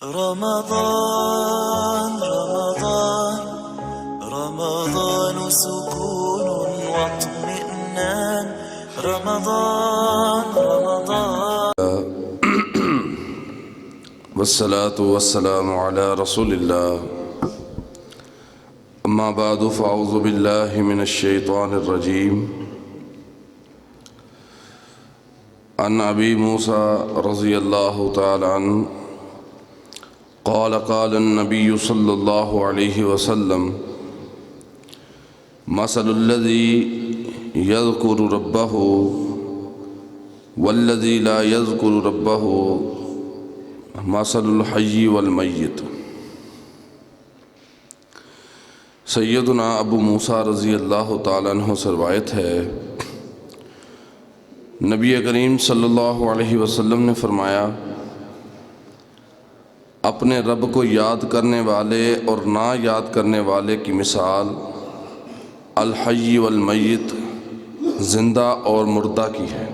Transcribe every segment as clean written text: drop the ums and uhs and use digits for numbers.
رمضان رمضان رمضان سكون واطمئنان رمضان رمضان والصلاة والسلام على رسول الله أما بعد فأعوذ بالله من الشيطان الرجيم عن أبي موسى رضي الله تعالى عنه قال قال النبي صلى الله عليه وسلم مثل الذي يذكر ربه والذي لا يذكر ربه مثل الحي والمیت۔ سیدنا ابو موسیٰ رضی اللہ تعالیٰ عنہ سے روایت ہے، نبی کریم صلی اللہ علیہ وسلم نے فرمایا، اپنے رب کو یاد کرنے والے اور نہ یاد کرنے والے کی مثال الحی والمیت، زندہ اور مردہ کی ہے۔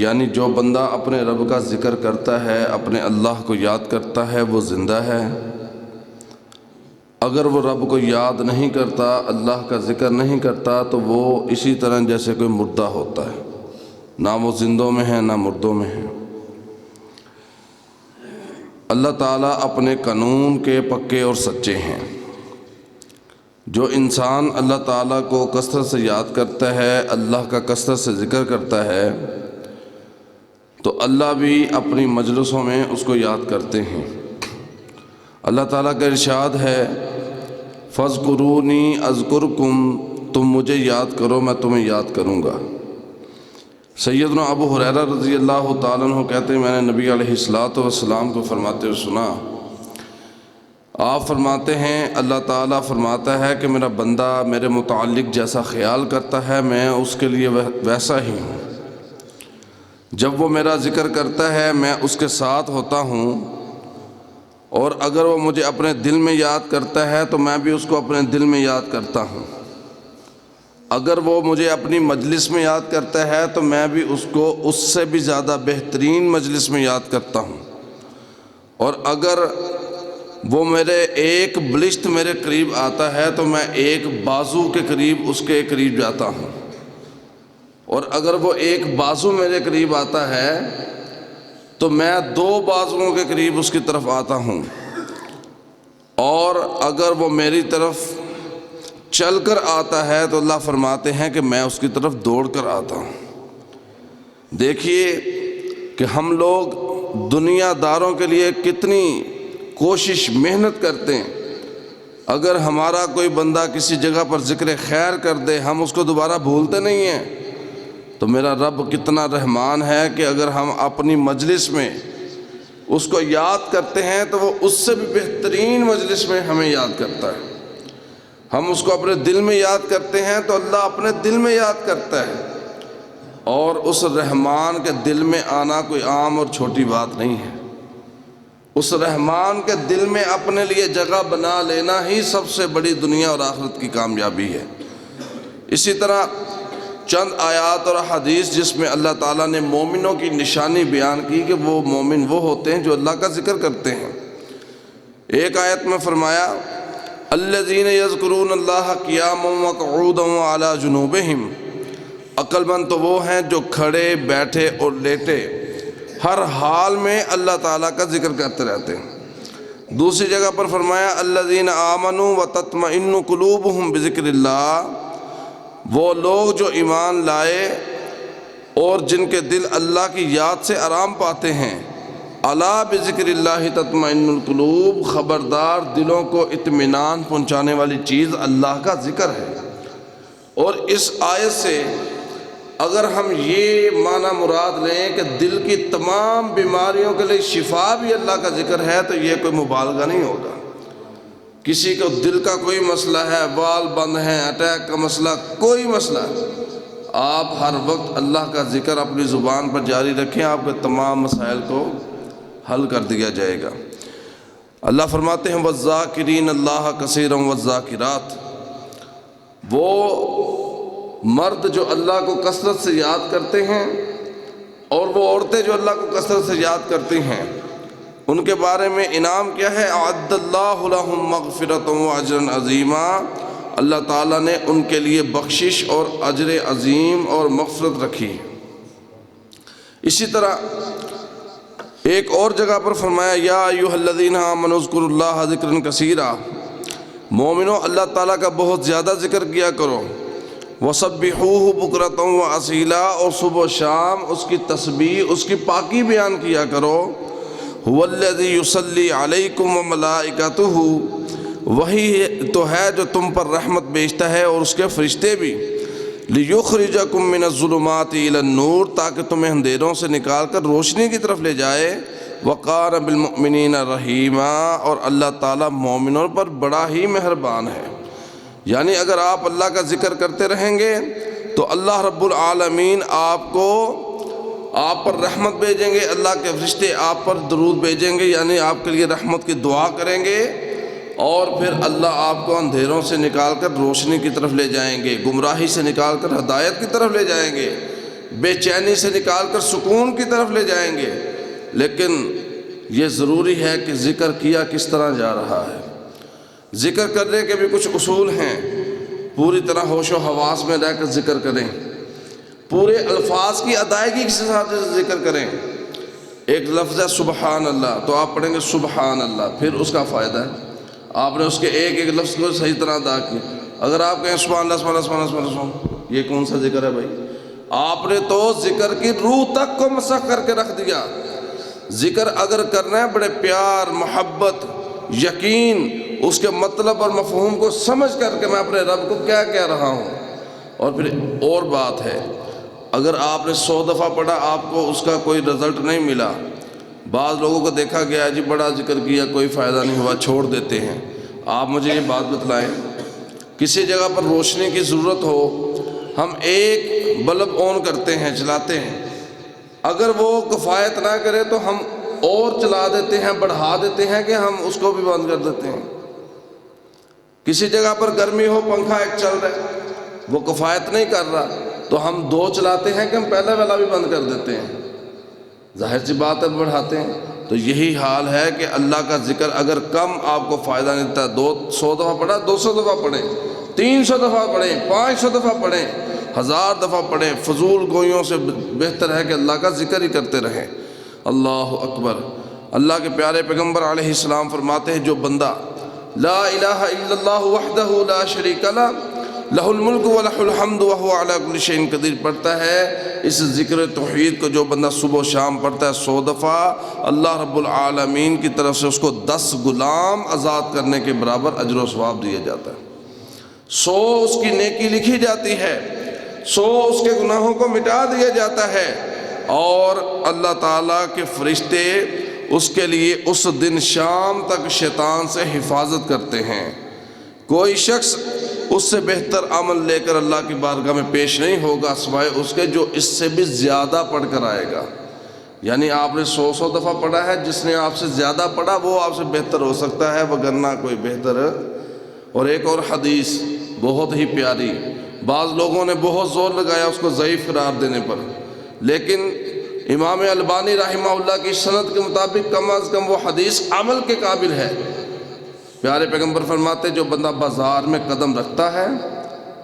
یعنی جو بندہ اپنے رب کا ذکر کرتا ہے، اپنے اللہ کو یاد کرتا ہے، وہ زندہ ہے۔ اگر وہ رب کو یاد نہیں کرتا، اللہ کا ذکر نہیں کرتا، تو وہ اسی طرح جیسے کوئی مردہ ہوتا ہے، نہ وہ زندوں میں ہے نہ مردوں میں ہے۔ اللہ تعالیٰ اپنے قانون کے پکے اور سچے ہیں۔ جو انسان اللہ تعالیٰ کو کثرت سے یاد کرتا ہے، اللہ کا کثرت سے ذکر کرتا ہے، تو اللہ بھی اپنی مجلسوں میں اس کو یاد کرتے ہیں۔ اللہ تعالیٰ کا ارشاد ہے، فَاذْكُرُونِي أَذْكُرْكُمْ، تم مجھے یاد کرو میں تمہیں یاد کروں گا۔ سیدنا ابو ہریرہ رضی اللہ تعالیٰ عنہ کہتے ہیں، میں نے نبی علیہ السلام کو فرماتے ہوئے سنا، آپ فرماتے ہیں اللہ تعالیٰ فرماتا ہے کہ میرا بندہ میرے متعلق جیسا خیال کرتا ہے میں اس کے لیے ویسا ہی ہوں۔ جب وہ میرا ذکر کرتا ہے میں اس کے ساتھ ہوتا ہوں، اور اگر وہ مجھے اپنے دل میں یاد کرتا ہے تو میں بھی اس کو اپنے دل میں یاد کرتا ہوں۔ اگر وہ مجھے اپنی مجلس میں یاد کرتا ہے تو میں بھی اس کو اس سے بھی زیادہ بہترین مجلس میں یاد کرتا ہوں۔ اور اگر وہ میرے ایک بلشت میرے قریب آتا ہے تو میں ایک بازو کے قریب اس کے قریب جاتا ہوں، اور اگر وہ ایک بازو میرے قریب آتا ہے تو میں دو بازوؤں کے قریب اس کی طرف آتا ہوں، اور اگر وہ میری طرف چل کر آتا ہے تو اللہ فرماتے ہیں کہ میں اس کی طرف دوڑ کر آتا ہوں۔ دیکھیے کہ ہم لوگ دنیا داروں کے لیے کتنی کوشش محنت کرتے ہیں۔ اگر ہمارا کوئی بندہ کسی جگہ پر ذکر خیر کر دے، ہم اس کو دوبارہ بھولتے نہیں ہیں۔ تو میرا رب کتنا رحمان ہے کہ اگر ہم اپنی مجلس میں اس کو یاد کرتے ہیں تو وہ اس سے بھی بہترین مجلس میں ہمیں یاد کرتا ہے۔ ہم اس کو اپنے دل میں یاد کرتے ہیں تو اللہ اپنے دل میں یاد کرتا ہے، اور اس رحمان کے دل میں آنا کوئی عام اور چھوٹی بات نہیں ہے۔ اس رحمان کے دل میں اپنے لیے جگہ بنا لینا ہی سب سے بڑی دنیا اور آخرت کی کامیابی ہے۔ اسی طرح چند آیات اور حدیث جس میں اللہ تعالیٰ نے مومنوں کی نشانی بیان کی کہ وہ مومن وہ ہوتے ہیں جو اللہ کا ذکر کرتے ہیں۔ ایک آیت میں فرمایا، الذین یذکرون اللہ قیاما وقعودا وعلی جنوبہم، عقل مند تو وہ ہیں جو کھڑے بیٹھے اور لیٹے ہر حال میں اللہ تعالیٰ کا ذکر کرتے رہتے ہیں۔ دوسری جگہ پر فرمایا، الذین آمنوا وتطمئن قلوبہم بذکر اللہ، وہ لوگ جو ایمان لائے اور جن کے دل اللہ کی یاد سے آرام پاتے ہیں۔ الا بذکر اللہ تطمئن القلوب، خبردار دلوں کو اطمینان پہنچانے والی چیز اللہ کا ذکر ہے۔ اور اس آیت سے اگر ہم یہ معنی مراد لیں کہ دل کی تمام بیماریوں کے لیے شفا بھی اللہ کا ذکر ہے تو یہ کوئی مبالغہ نہیں ہوگا۔ کسی کو دل کا کوئی مسئلہ ہے، بال بند ہیں، اٹیک کا مسئلہ، کوئی مسئلہ ہے، آپ ہر وقت اللہ کا ذکر اپنی زبان پر جاری رکھیں، آپ کے تمام مسائل کو حل کر دیا جائے گا۔ اللہ فرماتے ہیں، وَالذَّاكِرِينَ اللَّهَ كَثِيرًا وَالذَّاكِرَاتِ، وہ مرد جو اللہ کو کثرت سے یاد کرتے ہیں اور وہ عورتیں جو اللہ کو کثرت سے یاد کرتی ہیں، ان کے بارے میں انعام کیا ہے؟ اعد اللہ لہم مغفرۃ و اجرا عظیما، اللہ تعالیٰ نے ان کے لیے بخشش اور اجر عظیم اور مغفرت رکھی ہے۔ اسی طرح ایک اور جگہ پر فرمایا یا ایھا الذین آمنوا اذکروا اللہ ذکرا کثیرا، مومنو اللہ تعالیٰ کا بہت زیادہ ذکر کیا کرو، وسبحوہ بکرۃ و اصیلا، اور صبح و شام اس کی تسبیح، اس کی پاکی بیان کیا کرو۔ هو الذی یصلی علیکم وملائکتہ، وہی تو ہے جو تم پر رحمت بھیجتا ہے اور اس کے فرشتے بھی، لیخرجکم من الظلمات الی النور، تاکہ تمہیں اندھیروں سے نکال کر روشنی کی طرف لے جائے، وقار بالمؤمنین رحیما، اور اللہ تعالیٰ مومنوں پر بڑا ہی مہربان ہے۔ یعنی اگر آپ اللہ کا ذکر کرتے رہیں گے تو اللہ رب العالمین آپ پر رحمت بھیجیں گے، اللہ کے فرشتے آپ پر درود بھیجیں گے، یعنی آپ کے لیے رحمت کی دعا کریں گے، اور پھر اللہ آپ کو اندھیروں سے نکال کر روشنی کی طرف لے جائیں گے، گمراہی سے نکال کر ہدایت کی طرف لے جائیں گے، بے چینی سے نکال کر سکون کی طرف لے جائیں گے۔ لیکن یہ ضروری ہے کہ ذکر کیا کس طرح جا رہا ہے۔ ذکر کرنے کے بھی کچھ اصول ہیں، پوری طرح ہوش و حواس میں رہ کر ذکر کریں، پورے الفاظ کی ادائیگی کے ساتھ ذکر کریں۔ ایک لفظ ہے سبحان اللہ، تو آپ پڑھیں گے سبحان اللہ، پھر اس کا فائدہ ہے آپ نے اس کے ایک ایک لفظ کو صحیح طرح ادا کیا۔ اگر آپ کہیں سبحان اللہ سبحان اللہ سبحان اللہ سبحان اللہ، یہ کون سا ذکر ہے بھائی؟ آپ نے تو ذکر کی روح تک کو مسخ کر کے رکھ دیا۔ ذکر اگر کرنا ہے بڑے پیار، محبت، یقین، اس کے مطلب اور مفہوم کو سمجھ کر کے میں اپنے رب کو کیا کہہ رہا ہوں۔ اور پھر اور بات ہے، اگر آپ نے 100 دفعہ پڑھا آپ کو اس کا کوئی رزلٹ نہیں ملا، بعض لوگوں کو دیکھا گیا جی بڑا ذکر کیا کوئی فائدہ نہیں ہوا، چھوڑ دیتے ہیں۔ آپ مجھے یہ بات بتلائیں، کسی جگہ پر روشنی کی ضرورت ہو، ہم ایک بلب آن کرتے ہیں، چلاتے ہیں، اگر وہ کفایت نہ کرے تو ہم اور چلا دیتے ہیں، بڑھا دیتے ہیں کہ ہم اس کو بھی بند کر دیتے ہیں۔ کسی جگہ پر گرمی ہو، پنکھا ایک چل رہا ہے، وہ کفایت نہیں کر رہا تو ہم 2 چلاتے ہیں کہ ہم پہلے والا بھی بند کر دیتے ہیں، ظاہر سی بات ہے بڑھاتے ہیں۔ تو یہی حال ہے کہ اللہ کا ذکر اگر کم آپ کو فائدہ نہیں دیتا، 100 دفعہ پڑھا 200 دفعہ پڑھیں، 300 دفعہ پڑھیں، 500 دفعہ پڑھیں، 1000 دفعہ پڑھیں، فضول گوئیوں سے بہتر ہے کہ اللہ کا ذکر ہی کرتے رہیں۔ اللہ اکبر۔ اللہ کے پیارے پیغمبر علیہ السلام فرماتے ہیں جو بندہ لا الہ الا اللہ وحدہ لا شریک لہ لہ الملک و لہ الحمد وہو علی کل شیء قدیر پڑھتا ہے، اس ذکر توحید کو جو بندہ صبح و شام پڑھتا ہے 100 دفعہ، اللہ رب العالمین کی طرف سے اس کو 10 غلام آزاد کرنے کے برابر اجر و ثواب دیا جاتا ہے۔ 100 اس کی نیکی لکھی جاتی ہے، 100 اس کے گناہوں کو مٹا دیا جاتا ہے، اور اللہ تعالیٰ کے فرشتے اس کے لیے اس دن شام تک شیطان سے حفاظت کرتے ہیں۔ کوئی شخص اس سے بہتر عمل لے کر اللہ کی بارگاہ میں پیش نہیں ہوگا سوائے اس کے جو اس سے بھی زیادہ پڑھ کر آئے گا۔ یعنی آپ نے 100 دفعہ پڑھا ہے، جس نے آپ سے زیادہ پڑھا وہ آپ سے بہتر ہو سکتا ہے، وگرنہ کوئی بہتر۔ اور ایک اور حدیث بہت ہی پیاری، بعض لوگوں نے بہت زور لگایا اس کو ضعیف قرار دینے پر، لیکن امام البانی رحمہ اللہ کی سند کے مطابق کم از کم وہ حدیث عمل کے قابل ہے۔ پیارے پیغمبر فرماتے جو بندہ بازار میں قدم رکھتا ہے،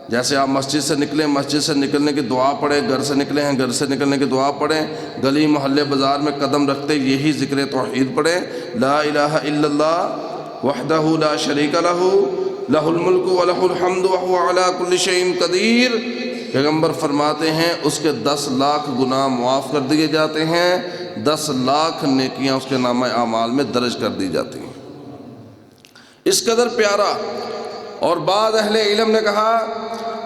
جیسے آپ مسجد سے نکلیں، مسجد سے نکلنے کی دعا پڑھیں، گھر سے نکلے ہیں، گھر سے نکلنے کی دعا پڑھیں، گلی محلے بازار میں قدم رکھتے یہی ذکر توحید پڑھیں، لا الہ الا اللہ وحدہ لا شریک لہ لہ الملک و لہ الحمد وہو علی کل شیء قدیر۔ پیغمبر فرماتے ہیں اس کے 10 لاکھ گناہ معاف کر دیے جاتے ہیں، 10 لاکھ نیکیاں اس کے نامہ اعمال میں درج کر دی جاتی ہیں۔ اس قدر پیارا۔ اور بعض اہل علم نے کہا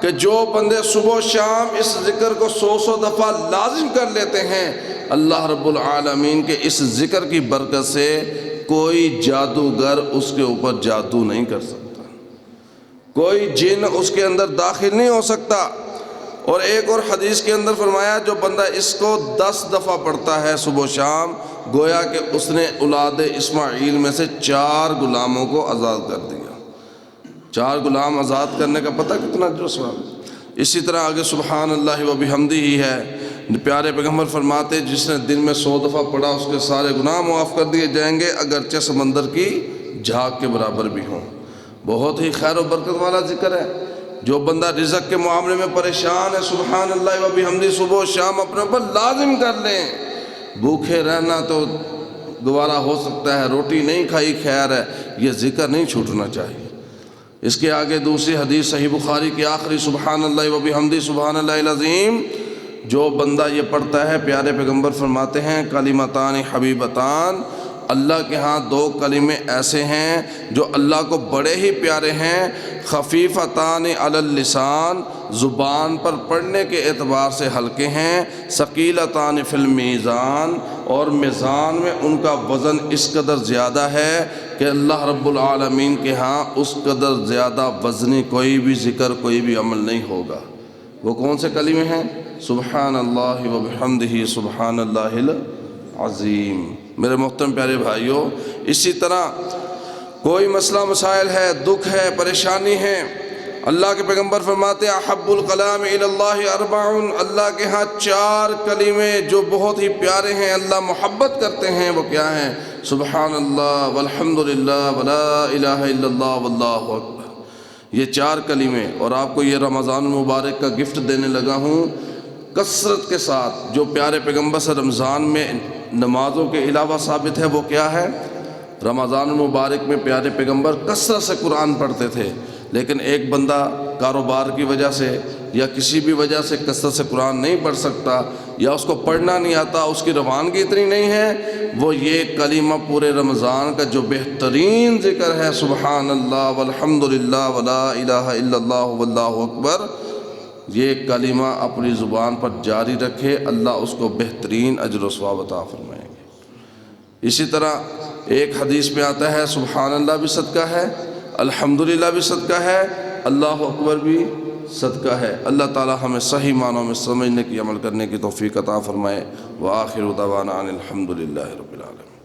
کہ جو بندے صبح و شام اس ذکر کو 100 دفعہ لازم کر لیتے ہیں، اللہ رب العالمین کے اس ذکر کی برکت سے کوئی جادوگر اس کے اوپر جادو نہیں کر سکتا، کوئی جن اس کے اندر داخل نہیں ہو سکتا۔ اور ایک اور حدیث کے اندر فرمایا جو بندہ اس کو 10 دفعہ پڑھتا ہے صبح و شام، گویا کہ اس نے اولاد اسماعیل میں سے 4 غلاموں کو آزاد کر دیا۔ 4 غلام آزاد کرنے کا پتہ کتنا جو ثواب۔ اسی طرح آگے سبحان اللہ و بحمدہ ہی ہے، پیارے پیغمبر فرماتے جس نے دن میں 100 دفعہ پڑھا اس کے سارے گناہ معاف کر دیے جائیں گے اگرچہ سمندر کی جھاگ کے برابر بھی ہوں۔ بہت ہی خیر و برکت والا ذکر ہے۔ جو بندہ رزق کے معاملے میں پریشان ہے، سبحان اللہ و بحمدہ صبح و شام اپنے اوپر لازم کر لیں۔ بھوکے رہنا تو گوارا ہو سکتا ہے، روٹی نہیں کھائی خیر ہے، یہ ذکر نہیں چھوٹنا چاہیے۔ اس کے آگے دوسری حدیث صحیح بخاری کی آخری، سبحان اللہ و بحمدہ سبحان اللہ العظیم، جو بندہ یہ پڑھتا ہے پیارے پیغمبر فرماتے ہیں کلمتان حبیبتان، اللہ کے ہاں 2 کلمے ایسے ہیں جو اللہ کو بڑے ہی پیارے ہیں، خفیفتان علی اللسان، زبان پر پڑھنے کے اعتبار سے ہلکے ہیں، ثقیلتان فی المیزان، اور میزان میں ان کا وزن اس قدر زیادہ ہے کہ اللہ رب العالمین کے ہاں اس قدر زیادہ وزنی کوئی بھی ذکر کوئی بھی عمل نہیں ہوگا۔ وہ کون سے کلمے ہیں؟ سبحان اللہ و بحمدہ سبحان اللہ العظیم۔ میرے محترم پیارے بھائیوں، اسی طرح کوئی مسئلہ مسائل ہے، دکھ ہے، پریشانی ہے، اللہ کے پیغمبر فرماتے ہیں احب الکلام الی اللہ 4، اللہ کے ہاں 4 کلمے جو بہت ہی پیارے ہیں، اللہ محبت کرتے ہیں، وہ کیا ہیں؟ سبحان اللہ والحمد للہ ولا الہ الا اللہ واللہ اکبر۔ یہ 4 کلمے، اور آپ کو یہ رمضان المبارک کا گفٹ دینے لگا ہوں کثرت کے ساتھ۔ جو پیارے پیغمبر سے رمضان میں نمازوں کے علاوہ ثابت ہے وہ کیا ہے؟ رمضان المبارک میں پیارے پیغمبر کثرت سے قرآن پڑھتے تھے، لیکن ایک بندہ کاروبار کی وجہ سے یا کسی بھی وجہ سے کثرت سے قرآن نہیں پڑھ سکتا، یا اس کو پڑھنا نہیں آتا، اس کی روانگی اتنی نہیں ہے، وہ یہ کلمہ پورے رمضان کا جو بہترین ذکر ہے سبحان اللہ والحمد للہ ولا الہ الا اللہ واللہ اکبر، یہ کلمہ اپنی زبان پر جاری رکھے، اللہ اس کو بہترین اجر و ثواب عطا فرمائیں گے۔ اسی طرح ایک حدیث میں آتا ہے سبحان اللہ بھی صدقہ ہے، الحمدللہ بھی صدقہ ہے، اللہ اکبر بھی صدقہ ہے۔ اللہ تعالی ہمیں صحیح معنوں میں سمجھنے کی عمل کرنے کی توفیق عطا فرمائے۔ وآخر دعوانا ان الحمدللہ رب العالمین۔